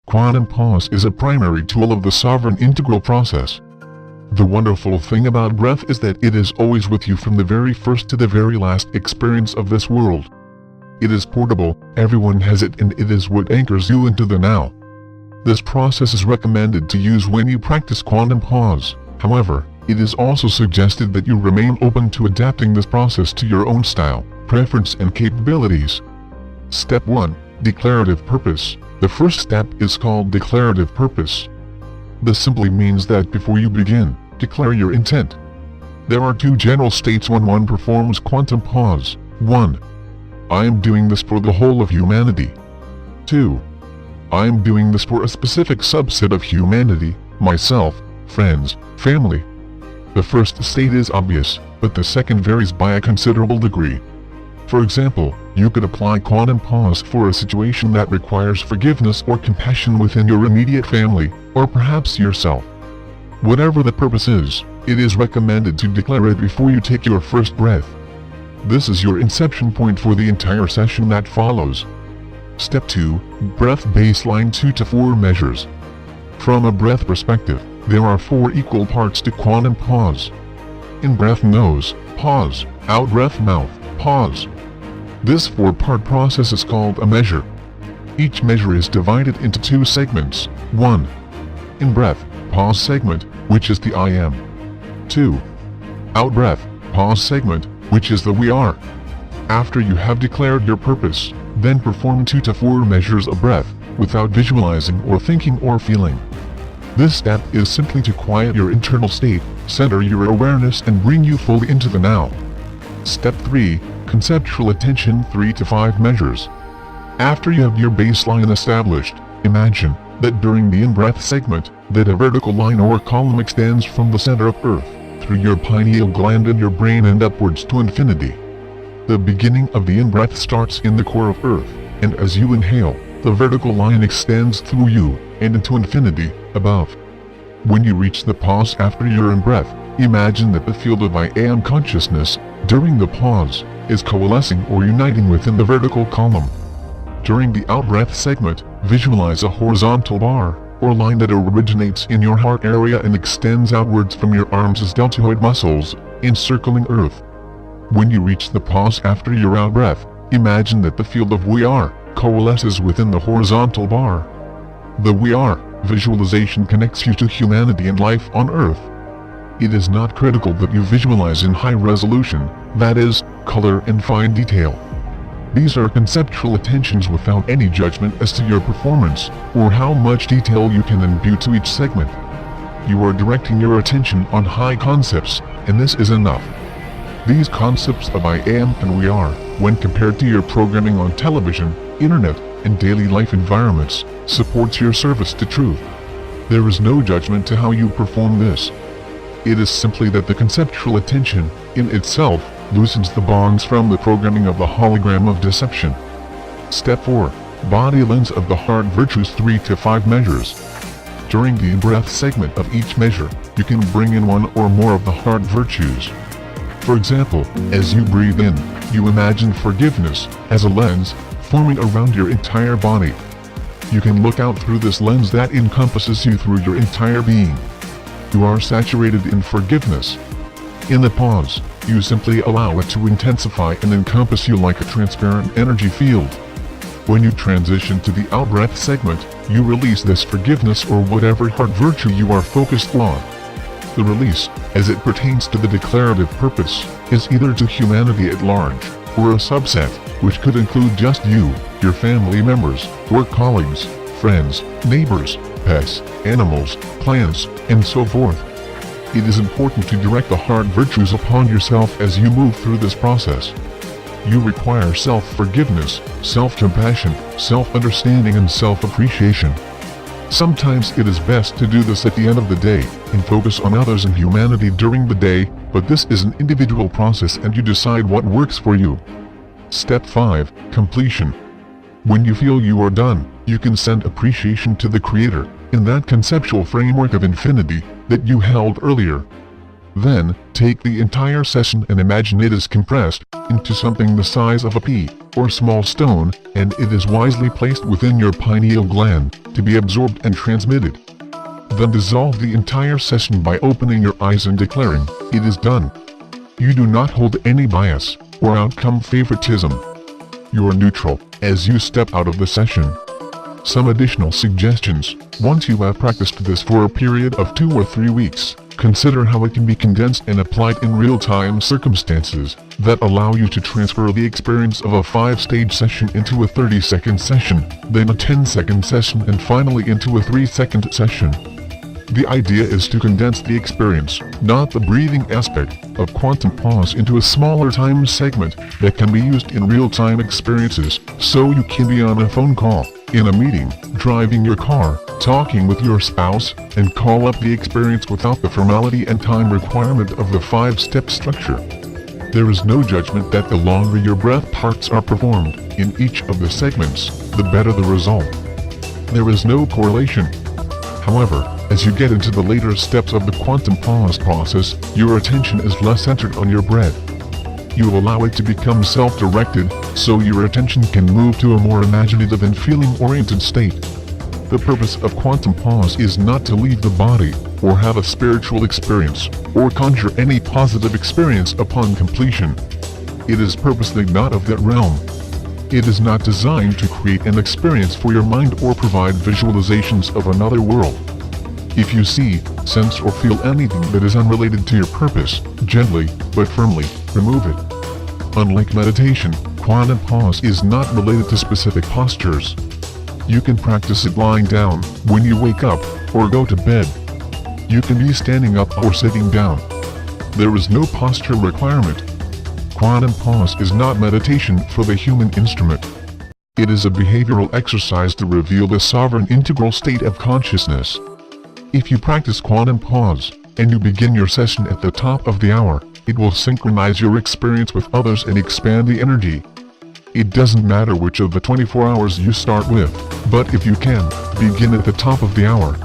quantum pause is a primary tool of the sovereign integral process. The wonderful thing about breath is that it is always with you from the very first to the very last experience of this world. It is portable, everyone has it, and it is what anchors you into the now. This process is recommended to use when you practice quantum pause. However, it is also suggested that you remain open to adapting this process to your own style, preference and capabilities. Step 1. Declarative purpose. The first step is called declarative purpose. This simply means that before you begin, declare your intent. There are two general states when one performs quantum pause. 1. I am doing this for the whole of humanity. 2. I am doing this for a specific subset of humanity, myself, friends, family. The first state is obvious, but the second varies by a considerable degree. For example, you could apply quantum pause for a situation that requires forgiveness or compassion within your immediate family, or perhaps yourself. Whatever the purpose is, it is recommended to declare it before you take your first breath. This is your inception point for the entire session that follows. Step 2. Breath baseline 2 to 4 measures. From a breath perspective, there are 4 equal parts to quantum pause. In-breath nose, pause, out-breath mouth, pause. This 4-part process is called a measure. Each measure is divided into 2 segments. 1. In-breath, pause segment, which is the I am. 2. Out-breath, pause segment, which is the we are. After you have declared your purpose, then perform 2 to 4 measures of breath, without visualizing or thinking or feeling. This step is simply to quiet your internal state, center your awareness and bring you fully into the now. Step 3. Conceptual attention 3 to 5 measures. After you have your baseline established, imagine that during the in-breath segment, that a vertical line or column extends from the center of Earth, through your pineal gland in your brain and upwards to infinity. The beginning of the in-breath starts in the core of Earth, and as you inhale, the vertical line extends through you, and into infinity, above. When you reach the pause after your in-breath, imagine that the field of I am consciousness, during the pause, is coalescing or uniting within the vertical column. During the out-breath segment, visualize a horizontal bar, or line that originates in your heart area and extends outwards from your arms as deltoid muscles, encircling Earth. When you reach the pause after your out-breath, imagine that the field of we are coalesces within the horizontal bar. The we are visualization connects you to humanity and life on Earth. It is not critical that you visualize in high resolution, that is, color and fine detail. These are conceptual attentions without any judgment as to your performance, or how much detail you can imbue to each segment. You are directing your attention on high concepts, and this is enough. These concepts of I am and we are, when compared to your programming on television, internet, and daily life environments, supports your service to truth. There is no judgment to how you perform this. It is simply that the conceptual attention, in itself, loosens the bonds from the programming of the hologram of deception. Step 4. Body lens of the heart virtues 3 to 5 measures. During the breath segment of each measure, you can bring in one or more of the heart virtues. For example, as you breathe in, you imagine forgiveness as a lens forming around your entire body. You can look out through this lens that encompasses you through your entire being. You are saturated in forgiveness. In the pause, you simply allow it to intensify and encompass you like a transparent energy field. When you transition to the out-breath segment, you release this forgiveness or whatever heart virtue you are focused on. The release, as it pertains to the declarative purpose, is either to humanity at large, or a subset, which could include just you, your family members, work colleagues, friends, neighbors, pets, animals, plants, and so forth. It is important to direct the heart virtues upon yourself as you move through this process. You require self-forgiveness, self-compassion, self-understanding and self-appreciation. Sometimes it is best to do this at the end of the day, and focus on others and humanity during the day, but this is an individual process and you decide what works for you. Step 5. Completion. When you feel you are done, you can send appreciation to the Creator, in that conceptual framework of infinity that you held earlier. Then, take the entire session and imagine it is compressed into something the size of a pea, or small stone, and it is wisely placed within your pineal gland, to be absorbed and transmitted. Then dissolve the entire session by opening your eyes and declaring, "It is done." You do not hold any bias, or outcome favoritism. You are neutral, as you step out of the session. Some additional suggestions: once you have practiced this for a period of 2 or 3 weeks, consider how it can be condensed and applied in real-time circumstances that allow you to transfer the experience of a 5-stage session into a 30-second session, then a 10-second session, and finally into a 3-second session. The idea is to condense the experience, not the breathing aspect, of quantum pause into a smaller time segment that can be used in real-time experiences, so you can be on a phone call, in a meeting, driving your car, talking with your spouse, and call up the experience without the formality and time requirement of the 5-step structure. There is no judgment that the longer your breath parts are performed, in each of the segments, the better the result. There is no correlation. However, as you get into the later steps of the quantum pause process, your attention is less centered on your breath. You allow it to become self-directed, so your attention can move to a more imaginative and feeling-oriented state. The purpose of quantum pause is not to leave the body, or have a spiritual experience, or conjure any positive experience upon completion. It is purposely not of that realm. It is not designed to create an experience for your mind or provide visualizations of another world. If you see, sense, or feel anything that is unrelated to your purpose, gently, but firmly, remove it. Unlike meditation, quantum pause is not related to specific postures. You can practice it lying down, when you wake up, or go to bed. You can be standing up or sitting down. There is no posture requirement. Quantum pause is not meditation for the human instrument. It is a behavioral exercise to reveal the sovereign integral state of consciousness. If you practice quantum pause, and you begin your session at the top of the hour, it will synchronize your experience with others and expand the energy. It doesn't matter which of the 24 hours you start with, but if you can, begin at the top of the hour.